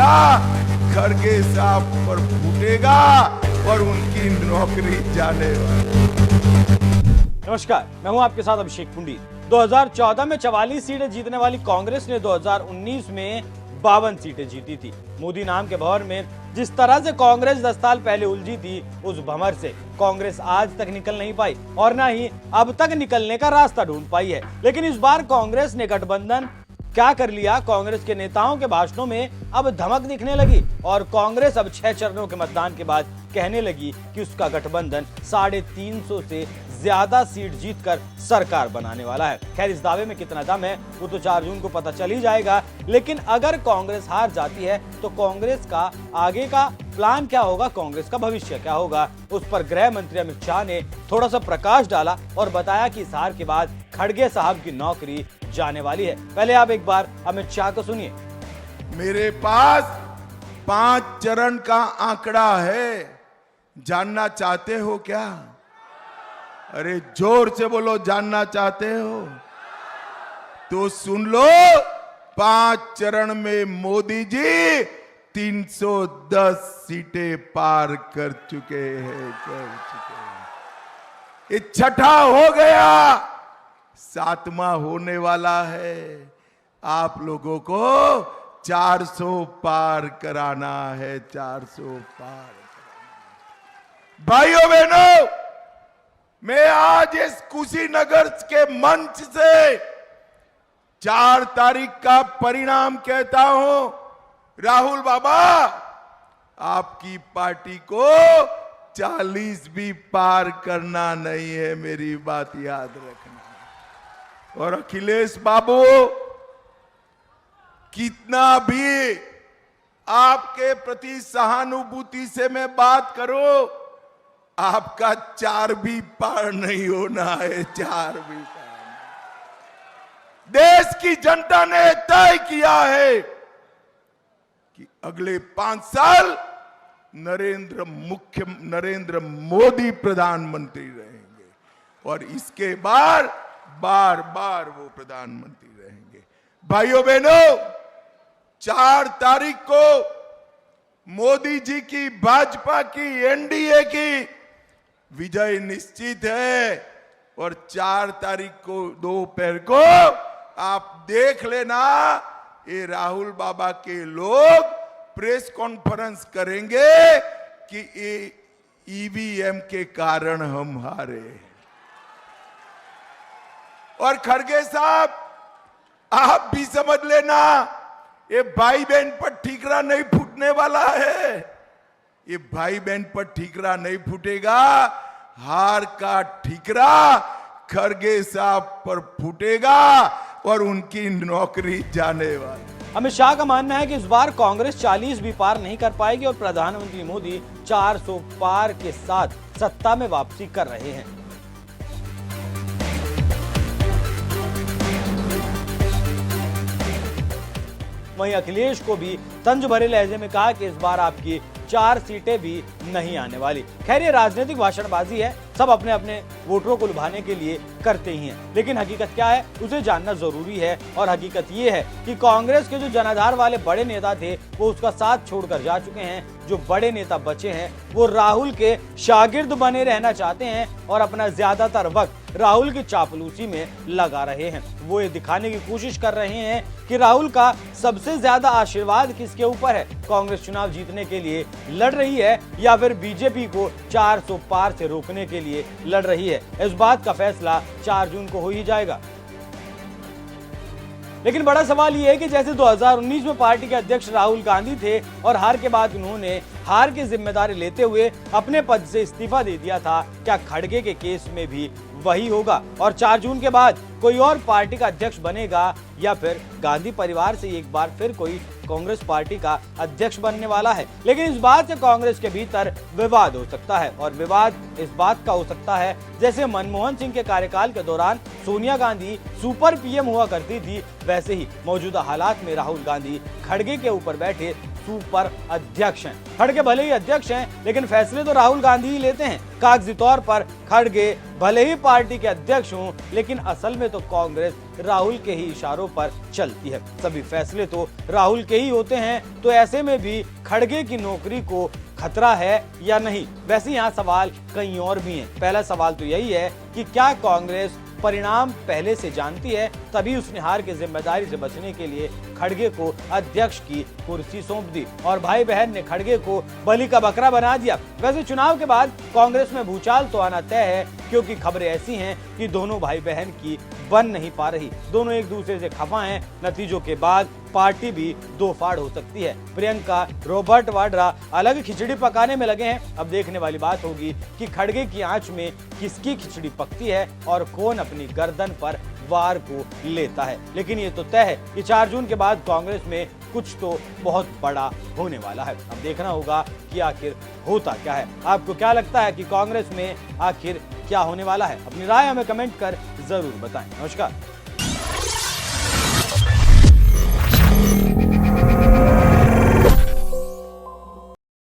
फूटेगा, खड़गे साहब पर फूटेगा और उनकी नौकरी जाने वाली। नमस्कार, मैं हूं आपके साथ अभिषेक पंडित। 2014 में 44 सीटें जीतने वाली कांग्रेस ने 2019 में 52 सीटें जीती थी। मोदी नाम के भंवर में जिस तरह से कांग्रेस 10 साल पहले उलझी थी, उस भंवर से कांग्रेस आज तक निकल नहीं पाई और ना ही अब तक निकलने का रास्ता ढूंढ पाई है। लेकिन इस बार कांग्रेस ने गठबंधन क्या कर लिया? कांग्रेस के नेताओं के भाषणों में अब धमक दिखने लगी और कांग्रेस अब 6 चरणों के मतदान के बाद कहने लगी कि उसका गठबंधन 350 से ज्यादा सीट जीतकर सरकार बनाने वाला है। खैर, इस दावे में कितना दम है वो तो 4 जून को पता चल ही जाएगा। लेकिन अगर कांग्रेस हार जाती है तो कांग्रेस का आगे का प्लान क्या होगा, कांग्रेस का भविष्य क्या होगा, उस पर गृह मंत्री अमित शाह ने थोड़ा सा प्रकाश डाला और बताया कि इस हार के बाद खड़गे साहब की नौकरी जाने वाली है। पहले आप एक बार अमित शाह को सुनिए। मेरे पास 5 चरण का आंकड़ा है, जानना चाहते हो क्या? अरे जोर से बोलो, जानना चाहते हो तो सुन लो। 5 चरण में मोदी जी 310 सीटें पार कर चुके हैं। ये छठा हो गया, 7वां होने वाला है। आप लोगों को 400 पार कराना है, 400 पार कराना। भाइयों बहनों, मैं आज इस कुशीनगर के मंच से 4 तारीख का परिणाम कहता हूं। राहुल बाबा, आपकी पार्टी को 40 भी पार करना नहीं है, मेरी बात याद रखना। और अखिलेश बाबू, कितना भी आपके प्रति सहानुभूति से मैं बात करूं, आपका 4 भी पार नहीं होना है, 4 भी पार नहीं। देश की जनता ने तय किया है कि अगले 5 साल नरेंद्र मोदी प्रधानमंत्री रहेंगे और इसके बार बार वो प्रधानमंत्री रहेंगे। भाइयों बहनों, 4 तारीख को मोदी जी की, भाजपा की, एनडीए की विजय निश्चित है और 4 तारीख को दोपहर को आप देख लेना, ये राहुल बाबा के लोग प्रेस कॉन्फ्रेंस करेंगे कि ईवीएम के कारण हम हारे। और खड़गे साहब, आप भी समझ लेना, ये भाई बहन पर ठीकरा नहीं फूटने वाला है। ये भाई बहन पर ठीकरा नहीं फूटेगा, हार का ठीकरा खड़गे साहब पर फूटेगा और उनकी नौकरी जाने वाली। अमित शाह का मानना है कि इस बार कांग्रेस 40 भी पार नहीं कर पाएगी और प्रधानमंत्री मोदी 400 पार के साथ सत्ता में वापसी कर रहे हैं। वहीं अखिलेश को भी तंज भरे लहजे में कहा कि इस बार आपकी 4 सीटें भी नहीं आने वाली। खैर, ये राजनीतिक भाषणबाजी है, सब अपने अपने वोटरों को लुभाने के लिए करते ही हैं। लेकिन हकीकत क्या है उसे जानना जरूरी है और हकीकत ये है कि कांग्रेस के जो जनाधार वाले बड़े नेता थे वो उसका साथ छोड़कर जा चुके हैं। जो बड़े नेता बचे हैं वो राहुल के शागिर्द बने रहना चाहते हैं और अपना ज्यादातर वक्त राहुल की चापलूसी में लगा रहे हैं। वो ये दिखाने की कोशिश कर रहे हैं कि राहुल का सबसे ज्यादा आशीर्वाद किसके ऊपर है, कांग्रेस चुनाव जीतने के लिए लड़ रही है या फिर बीजेपी को 400 पार से रोकने के लिए लड़ रही है। इस बात का फैसला 4 जून को हो ही जाएगा। लेकिन बड़ा सवाल यह है कि जैसे 2019 में पार्टी के अध्यक्ष राहुल गांधी थे और हार के बाद उन्होंने हार की जिम्मेदारी लेते हुए अपने पद से इस्तीफा दे दिया था, क्या खड़गे के केस में भी वही होगा और 4 जून के बाद कोई और पार्टी का अध्यक्ष बनेगा या फिर गांधी परिवार से एक बार फिर कोई कांग्रेस पार्टी का अध्यक्ष बनने वाला है। लेकिन इस बात से कांग्रेस के भीतर विवाद हो सकता है और विवाद इस बात का हो सकता है जैसे मनमोहन सिंह के कार्यकाल के दौरान सोनिया गांधी सुपर पीएम हुआ करती थी, वैसे ही मौजूदा हालात में राहुल गांधी खड़गे के ऊपर बैठे सुपर अध्यक्ष हैं। खड़गे भले ही अध्यक्ष हैं, लेकिन फैसले तो राहुल गांधी ही लेते हैं। कागजी तौर पर खड़गे भले ही पार्टी के अध्यक्ष हों, लेकिन असल में तो कांग्रेस राहुल के ही इशारों पर चलती है। सभी फैसले तो राहुल के ही होते हैं, तो ऐसे में भी खड़गे की नौकरी को खतरा है या नहीं? वैसे यहाँ सवाल कई और भी हैं। पहला सवाल तो यही है कि क्या कांग्रेस परिणाम पहले से जानती है, तभी उसने हार की जिम्मेदारी से बचने के लिए खड़गे को अध्यक्ष की कुर्सी सौंप दी और भाई बहन ने खड़गे को बलि का बकरा बना दिया। वैसे चुनाव के बाद कांग्रेस में भूचाल तो आना तय है, क्योंकि खबरें ऐसी हैं कि दोनों भाई बहन की बन नहीं पा रही। दोनों एक दूसरे से खफा हैं। नतीजों के बाद पार्टी भी दो फाड़ हो सकती है। प्रियंका, रॉबर्ट वाड्रा अलग खिचड़ी पकाने में लगे हैं। अब देखने वाली बात होगी कि खड़गे की आंच में किसकी खिचड़ी पकती है और कौन अपनी गर्दन पर वार को लेता है। लेकिन ये तो तय है कि 4 जून के बाद कांग्रेस में कुछ तो बहुत बड़ा होने वाला है। अब देखना होगा कि आखिर होता क्या है। आपको क्या लगता है कि कांग्रेस में आखिर क्या होने वाला है? अपनी राय हमें कमेंट कर जरूर बताएं। नमस्कार।